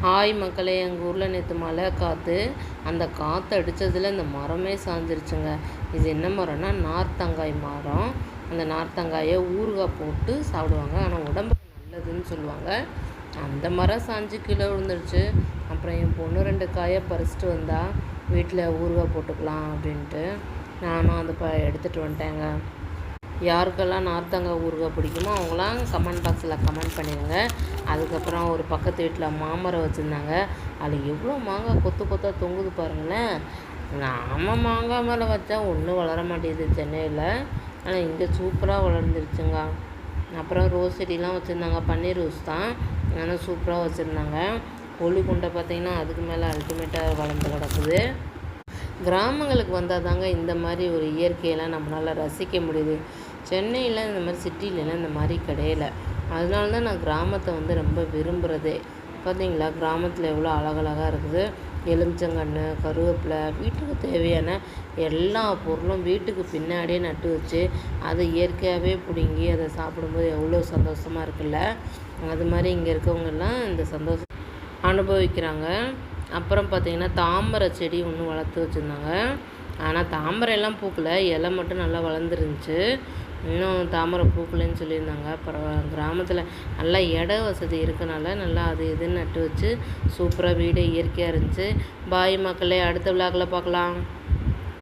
Hi மக்களே, எங்கள் ஊரில் நேற்று மழை காற்று. அந்த காற்று அடித்ததில் இந்த மரமே சாஞ்சிருச்சுங்க. இது என்ன மரம்னா நார்த்தங்காய் மரம். அந்த நார்த்தங்காயை ஊறுகாய் போட்டு சாப்பிடுவாங்க. ஆனால் உடம்புக்கு நல்லதுன்னு சொல்லுவாங்க. அந்த மரம் சாஞ்சு கீழே விழுந்துருச்சு. அப்புறம் என் பொண்ணு 2 காயை பறிச்சிட்டு வந்தால் வீட்டில் ஊறுகாய் போட்டுக்கலாம் அப்படின்ட்டு நானும் அதை எடுத்துகிட்டு வந்துட்டேங்க. யாருக்கெல்லாம் நார்த்தங்காய் ஊறுகாய் பிடிக்குமோ அவங்களாம் கமெண்ட் பாக்ஸில் கமெண்ட் பண்ணிடுங்க. அதுக்கப்புறம் ஒரு பக்கத்து வீட்டில் மாமரம் வச்சுருந்தாங்க. அதில் எவ்வளோ மாங்காய் கொத்து கொத்தாக தொங்குது பாருங்களேன். நாம் மாங்காய் மேலே வச்சா ஒன்றும் வளர மாட்டேங்குது சென்னையில். ஆனால் இங்கே சூப்பராக வளர்ந்துருச்சுங்க. அப்புறம் ரோஸ் செடிலாம் வச்சுருந்தாங்க. பன்னீர் ரோஸ் தான், ஆனால் சூப்பராக வச்சுருந்தாங்க. கோழி குண்டை பார்த்திங்கன்னா அதுக்கு மேலே அல்டிமேட்டாக வளர்ந்து கிடக்குது. கிராமங்களுக்கு வந்தால் தாங்க இந்த மாதிரி ஒரு இயற்கையெல்லாம் நம்மளால் ரசிக்க முடியுது. சென்னையில் இந்த மாதிரி சிட்டிலலாம் இந்த மாதிரி கிடையல. அதனால தான் நான் கிராமத்தை ரொம்ப விரும்புகிறதே. பார்த்தீங்களா, கிராமத்தில் எவ்வளோ அழகழகாக இருக்குது. எலுமிச்சங்கன்று, கருவேப்பிலை, வீட்டுக்கு தேவையான எல்லா பொருளும் வீட்டுக்கு பின்னாடியே நட்டு வச்சு அதை இயற்கையாகவே பிடுங்கி அதை சாப்பிடும்போது எவ்வளோ சந்தோஷமாக இருக்குல்ல. அது மாதிரி இங்கே இருக்கவங்கெல்லாம் இந்த சந்தோஷம் அனுபவிக்கிறாங்க. அப்புறம் பார்த்திங்கன்னா தாமரை செடி ஒன்று வளர்த்து வச்சுருந்தாங்க. ஆனால் தாமரை எல்லாம் பூக்கலை, இலை மட்டும் நல்லா வளர்ந்துருந்துச்சு. இன்னும் தாமரை பூக்கலைன்னு சொல்லியிருந்தாங்க. அப்புறம் கிராமத்தில் நல்லா இட வசதி இருக்கனால நல்லா அது இதுன்னு நட்டு வச்சு சூப்பராக வீடு இயற்கையாக இருந்துச்சு. பாய் மக்களே, அடுத்த விழாக்களை பார்க்கலாம்.